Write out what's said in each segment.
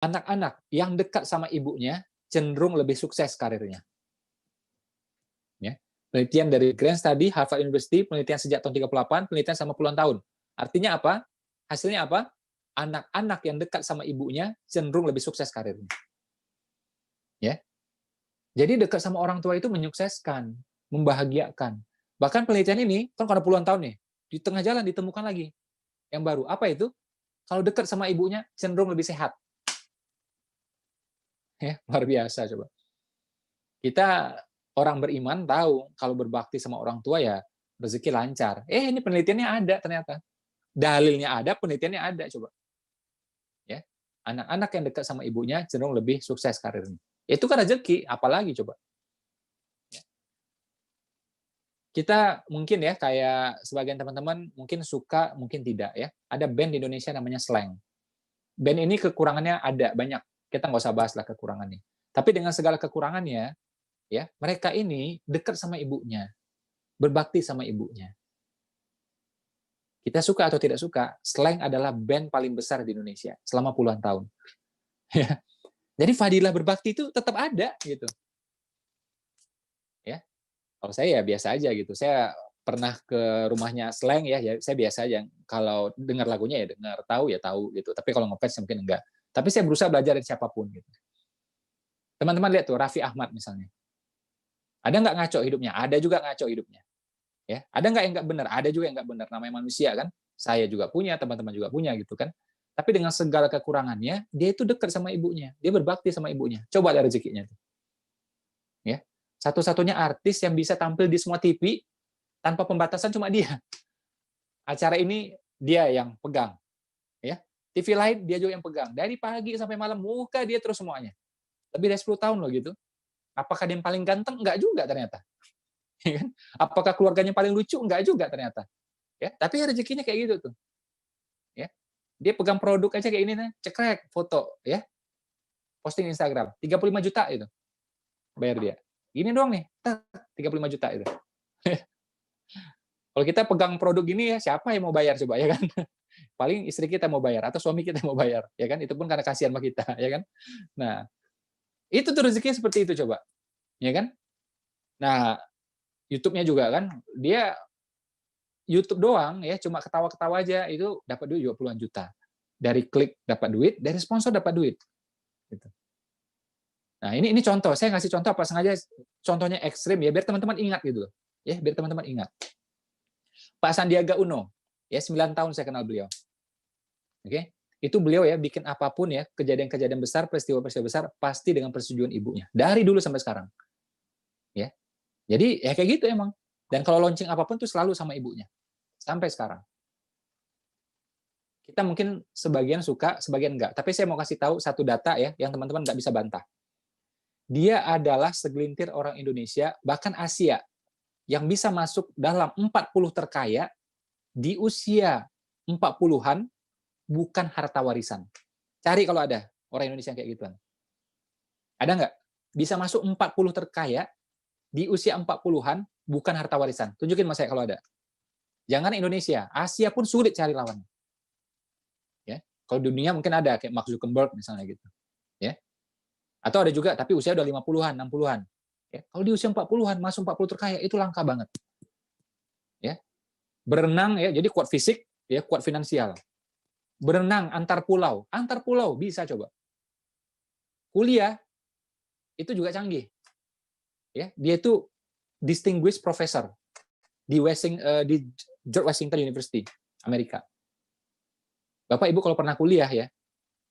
Anak-anak yang dekat sama ibunya cenderung lebih sukses karirnya. Ya. Penelitian dari Grand Study, Harvard University, penelitian sejak tahun 38, penelitian sama puluhan tahun. Artinya apa? Hasilnya apa? Anak-anak yang dekat sama ibunya cenderung lebih sukses karirnya. Ya. Jadi dekat sama orang tua itu menyukseskan, membahagiakan. Bahkan penelitian ini kan karena puluhan tahun nih, di tengah jalan ditemukan lagi yang baru. Apa itu? Kalau dekat sama ibunya cenderung lebih sehat. Ya, luar biasa coba. Kita orang beriman tahu kalau berbakti sama orang tua ya rezeki lancar. Ini penelitiannya ada ternyata. Dalilnya ada, penelitiannya ada coba. Ya. Anak-anak yang dekat sama ibunya cenderung lebih sukses karirnya. Itu kan rezeki, apalagi coba. Kita mungkin ya kayak sebagian teman-teman mungkin suka, mungkin tidak ya. Ada band di Indonesia namanya Slank. Band ini kekurangannya ada banyak. Kita nggak usah bahas lah kekurangannya. Tapi dengan segala kekurangannya, ya mereka ini dekat sama ibunya, berbakti sama ibunya. Kita suka atau tidak suka, Slank adalah band paling besar di Indonesia selama puluhan tahun. Jadi fadilah berbakti itu tetap ada gitu. Ya, kalau saya ya biasa aja gitu. Saya pernah ke rumahnya Slank ya saya biasa aja. Kalau dengar lagunya ya dengar, tahu ya tahu gitu. Tapi kalau ngefans mungkin enggak. Tapi saya berusaha belajar dari siapapun gitu. Teman-teman lihat tuh Raffi Ahmad misalnya. Ada nggak ngaco hidupnya? Ada juga ngaco hidupnya. Ya, ada nggak yang nggak benar? Ada juga yang nggak benar. Namanya manusia kan. Saya juga punya, teman-teman juga punya gitu kan. Tapi dengan segala kekurangannya, dia itu dekat sama ibunya. Dia berbakti sama ibunya. Coba lihat rezekinya tuh. Ya. Satu-satunya artis yang bisa tampil di semua TV tanpa pembatasan cuma dia. Acara ini dia yang pegang. Ya. TV lain dia juga yang pegang. Dari pagi sampai malam muka dia terus semuanya. Lebih dari 10 tahun loh gitu. Apakah dia yang paling ganteng? Enggak juga ternyata. Ya kan? Apakah keluarganya paling lucu? Enggak juga ternyata. Ya, tapi rezekinya kayak gitu tuh. Ya. Dia pegang produk aja kayak ini nih, cekrek foto ya. Posting Instagram, 35 juta itu. Bayar dia. Ini doang nih, 35 juta itu. Kalau kita pegang produk gini ya, siapa yang mau bayar coba ya kan? Paling istri kita mau bayar atau suami kita mau bayar, ya kan? Itu pun karena kasihan sama kita, ya kan? Nah, itu tuh rezekinya seperti itu coba, ya kan? Nah, YouTube-nya juga kan, dia YouTube doang ya, cuma ketawa-ketawa aja itu dapat duit juga puluhan juta. Dari klik dapat duit, dari sponsor dapat duit. Gitu. Nah, ini contoh, saya ngasih contoh apa sengaja contohnya ekstrim ya, biar teman-teman ingat gitu loh. Ya, biar teman-teman ingat. Pak Sandiaga Uno, ya 9 tahun saya kenal beliau. Oke. Itu beliau ya bikin apapun ya, kejadian-kejadian besar, peristiwa-peristiwa besar pasti dengan persetujuan ibunya. Dari dulu sampai sekarang. Ya. Jadi ya kayak gitu emang. Dan kalau launching apapun tuh selalu sama ibunya. Sampai sekarang. Kita mungkin sebagian suka, sebagian enggak. Tapi saya mau kasih tahu satu data ya, yang teman-teman nggak bisa bantah. Dia adalah segelintir orang Indonesia, bahkan Asia, yang bisa masuk dalam 40 terkaya di usia 40-an, bukan harta warisan. Cari kalau ada orang Indonesia yang kayak gituan. Ada nggak? Bisa masuk 40 terkaya di usia 40-an, bukan harta warisan. Tunjukin mas saya kalau ada. Jangan Indonesia, Asia pun sulit cari lawan. Ya, kalau dunia mungkin ada kayak Mark Zuckerberg misalnya gitu. Ya. Atau ada juga tapi usia udah 50-an, 60-an. Ya. Kalau di usia 40-an masuk 40 terkaya itu langka banget. Ya. Berenang ya, jadi kuat fisik, ya, kuat finansial. Berenang antar pulau bisa coba. Kuliah itu juga canggih. Ya, dia itu distinguished professor di George Washington University, Amerika. Bapak Ibu kalau pernah kuliah ya,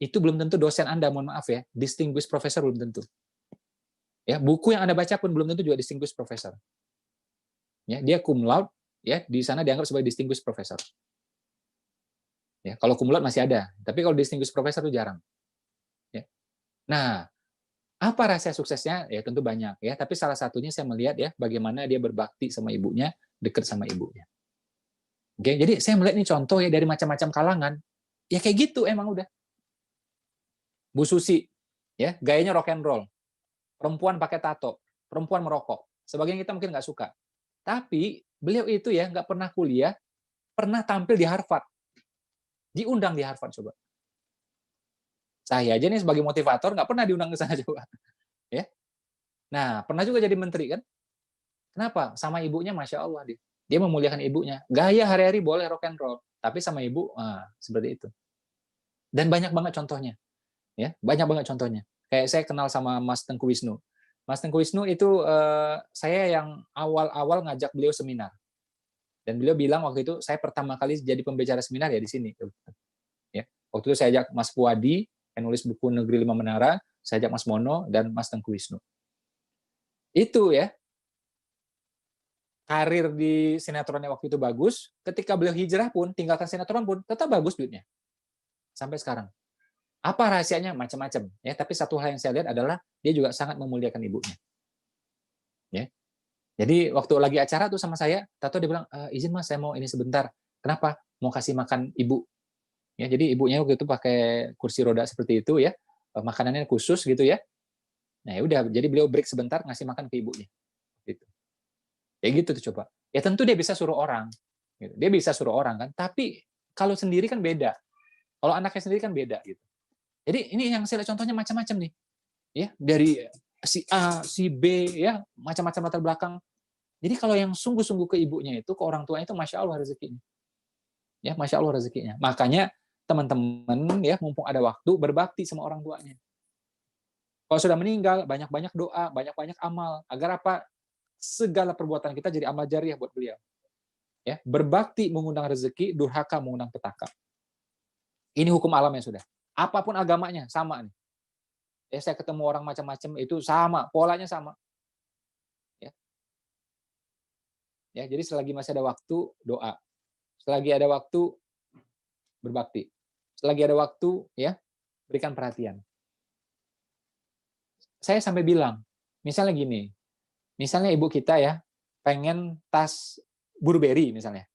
itu belum tentu dosen Anda, mohon maaf ya, distinguished professor belum tentu. Ya, buku yang Anda baca pun belum tentu juga distinguished professor. Ya, dia cum laude, ya, di sana dianggap sebagai distinguished professor. Ya, kalau cum laude masih ada, tapi kalau distinguished professor itu jarang. Ya. Nah, apa rahasia suksesnya? Ya tentu banyak ya, tapi salah satunya saya melihat ya bagaimana dia berbakti sama ibunya, dekat sama ibunya. Oke, jadi saya melihat ini contoh ya dari macam-macam kalangan. Ya kayak gitu emang udah. Bu Susi, ya gayanya rock and roll. Perempuan pakai tato, perempuan merokok. Sebagian kita mungkin nggak suka. Tapi beliau itu ya nggak pernah kuliah, pernah tampil di Harvard. Diundang di Harvard coba. Saya aja nih sebagai motivator nggak pernah diundang ke sana coba. Ya. Nah, pernah juga jadi menteri kan? Kenapa? Sama ibunya Masya Allah dia. Dia memuliakan ibunya. Gaya hari-hari boleh rock and roll, tapi sama ibu seperti itu. Dan banyak banget contohnya. Ya, banyak banget contohnya. Kayak saya kenal sama Mas Tengku Wisnu. Mas Tengku Wisnu itu saya yang awal-awal ngajak beliau seminar. Dan beliau bilang waktu itu saya pertama kali jadi pembicara seminar ya di sini. Ya. Waktu itu saya ajak Mas Puadi yang nulis buku Negeri Lima Menara, saya ajak Mas Mono dan Mas Tengku Wisnu. Itu ya, karir di sinetronnya waktu itu bagus, ketika beliau hijrah pun, tinggalkan sinetron pun, tetap bagus duitnya. Sampai sekarang. Apa rahasianya? Macam-macam. Ya, tapi satu hal yang saya lihat adalah dia juga sangat memuliakan ibunya. Ya. Jadi waktu lagi acara tuh sama saya, tato dia bilang, izin Mas, saya mau ini sebentar. Kenapa? Mau kasih makan ibu. Ya, jadi ibunya waktu itu pakai kursi roda seperti itu ya, makanannya khusus gitu ya. Nah, ya udah, jadi beliau break sebentar ngasih makan ke ibunya. Gitu. Ya gitu tuh coba. Ya tentu dia bisa suruh orang. Gitu. Dia bisa suruh orang kan, tapi kalau sendiri kan beda. Kalau anaknya sendiri kan beda gitu. Jadi ini yang saya lihat contohnya macam-macam nih. Ya, dari si A, si B ya, macam-macam latar belakang. Jadi kalau yang sungguh-sungguh ke ibunya itu, ke orang tuanya itu Masya Allah rezekinya. Ya, Masya Allah rezekinya. Makanya teman-teman ya, mumpung ada waktu, berbakti sama orang tuanya. Kalau sudah meninggal, banyak-banyak doa, banyak-banyak amal. Agar apa? Segala perbuatan kita jadi amal jariah buat beliau. Ya, berbakti mengundang rezeki, durhaka mengundang petaka. Ini hukum alamnya sudah. Apapun agamanya, sama nih. Ya, saya ketemu orang macam-macam, itu sama, polanya sama. Ya. Ya, jadi selagi masih ada waktu, doa. Selagi ada waktu, berbakti. Selagi ada waktu, ya, berikan perhatian. Saya sampai bilang, misalnya gini, misalnya ibu kita ya, pengen tas Burberry misalnya.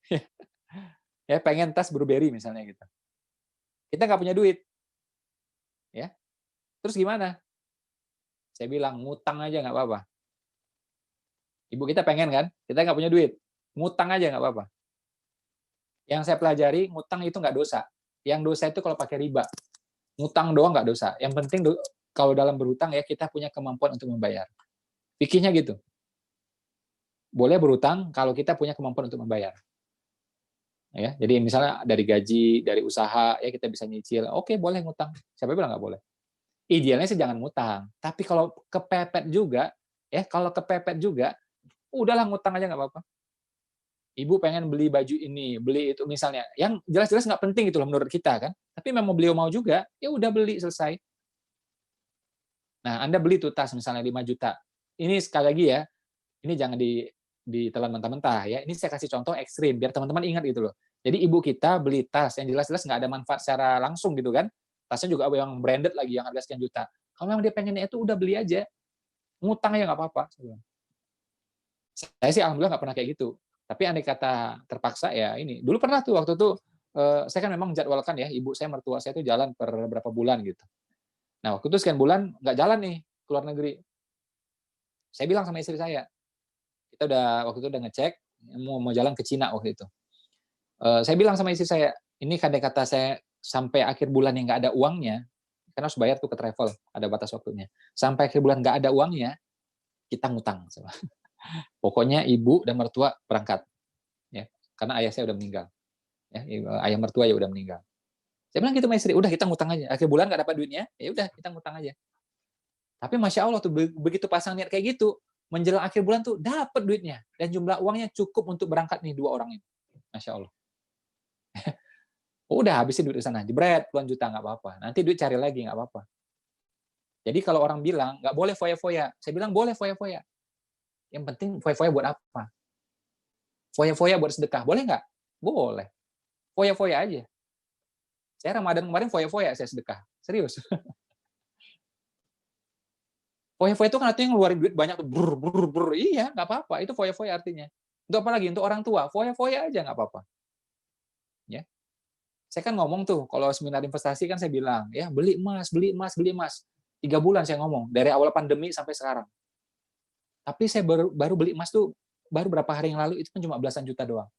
Ya, pengen tas Burberry misalnya gitu. Kita nggak punya duit. Ya. Terus gimana? Saya bilang, ngutang aja nggak apa-apa. Ibu kita pengen kan? Kita nggak punya duit. Ngutang aja nggak apa-apa. Yang saya pelajari, ngutang itu nggak dosa. Yang dosa itu kalau pakai riba. Ngutang doang nggak dosa. Yang penting kalau dalam berhutang ya kita punya kemampuan untuk membayar. Pikirnya gitu. Boleh berhutang kalau kita punya kemampuan untuk membayar. Ya, jadi misalnya dari gaji, dari usaha, ya kita bisa nyicil. Oke, boleh ngutang. Siapa bilang nggak boleh? Idealnya sih jangan ngutang. Tapi kalau kepepet juga, ya kalau kepepet juga, udahlah ngutang aja nggak apa-apa. Ibu pengen beli baju ini, beli itu misalnya, yang jelas-jelas nggak penting itu loh menurut kita kan. Tapi memang beliau mau juga, ya udah beli selesai. Nah, Anda beli tuh tas misalnya 5 juta. Ini sekali lagi ya, ini jangan ditelan mentah-mentah ya. Ini saya kasih contoh ekstrim biar teman-teman ingat gitu loh. Jadi ibu kita beli tas yang jelas-jelas nggak ada manfaat secara langsung gitu kan. Tasnya juga yang branded lagi yang harga sekian juta. Kalau memang dia pengennya itu udah beli aja. Ngutang ya nggak apa-apa. Saya sih alhamdulillah nggak pernah kayak gitu. Tapi andai kata terpaksa ya ini. Dulu pernah tuh waktu itu saya kan memang menjadwalkan ya ibu saya mertua saya itu jalan per berapa bulan gitu. Nah waktu itu sekian bulan nggak jalan nih ke luar negeri. Saya bilang sama istri saya, kita waktu itu udah ngecek mau jalan ke Cina waktu itu. Saya bilang sama istri saya, ini kadang kata saya sampai akhir bulan yang nggak ada uangnya, karena harus bayar tuh ke travel, ada batas waktunya. Sampai akhir bulan nggak ada uangnya, kita ngutang. Pokoknya ibu dan mertua berangkat, ya, karena ayah saya udah meninggal. Ya, ayah mertua ya udah meninggal. Saya bilang gitu sama istri, udah kita ngutang aja. Akhir bulan nggak dapat duitnya, ya udah kita ngutang aja. Tapi masya Allah tuh begitu pasang niat kayak gitu, menjelang akhir bulan tuh dapat duitnya dan jumlah uangnya cukup untuk berangkat nih 2 orang ini. Masya Allah. Udah habisin duit di sana, jebret puluhan juta nggak apa-apa. Nanti duit cari lagi nggak apa-apa. Jadi kalau orang bilang nggak boleh foya-foya, saya bilang boleh foya-foya. Yang penting foya-foya buat apa? Foya-foya buat sedekah, boleh nggak? Boleh. Foya-foya aja. Saya Ramadan kemarin foya-foya saya sedekah, serius. Foya-foya itu kan artinya ngeluarin duit banyak tuh, iya nggak apa-apa, itu foya-foya artinya. Untuk apa lagi? Untuk orang tua, foya-foya aja nggak apa-apa. Ya, saya kan ngomong tuh, kalau seminar investasi kan saya bilang, ya beli emas, beli emas, beli emas. 3 bulan saya ngomong, dari awal pandemi sampai sekarang. Tapi saya baru beli emas tuh, baru berapa hari yang lalu, itu kan cuma belasan juta doang.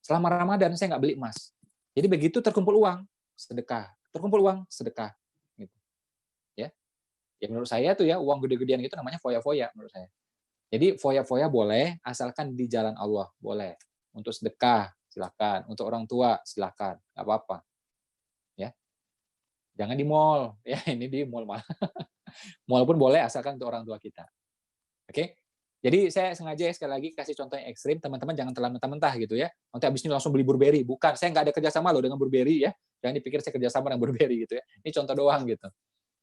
Selama Ramadan saya nggak beli emas. Jadi begitu terkumpul uang, sedekah. Terkumpul uang, sedekah. Gitu. Ya menurut saya tuh ya, uang gede-gedean gitu namanya foya-foya menurut saya. Jadi foya-foya boleh, asalkan di jalan Allah, boleh. Untuk sedekah, silakan. Untuk orang tua, silakan. Nggak apa-apa. Ya. Jangan di mall. Ya, ini di mall malah. Mall pun boleh, asalkan untuk orang tua kita. Oke? Jadi saya sengaja ya sekali lagi kasih contoh yang ekstrim, teman-teman jangan telan mentah-mentah gitu ya. Nanti habis ini langsung beli Burberry. Bukan, saya nggak ada kerjasama loh dengan Burberry ya. Jangan dipikir saya kerjasama dengan Burberry gitu ya. Ini contoh doang gitu.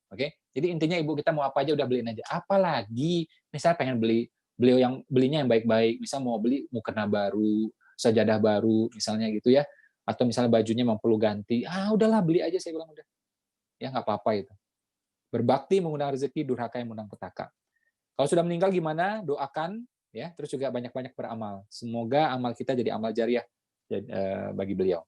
Oke, jadi intinya ibu kita mau apa aja udah beliin aja. Apalagi misalnya pengen beliau yang belinya yang baik-baik, misal mau beli mukena baru, sajadah baru, misalnya gitu ya, atau misalnya bajunya mau perlu ganti, udahlah beli aja saya bilang udah, ya nggak apa-apa itu. Berbakti mengundang rezeki, durhaka yang mengundang petaka. Kalau sudah meninggal gimana? Doakan ya, terus juga banyak-banyak beramal. Semoga amal kita jadi amal jariah bagi beliau.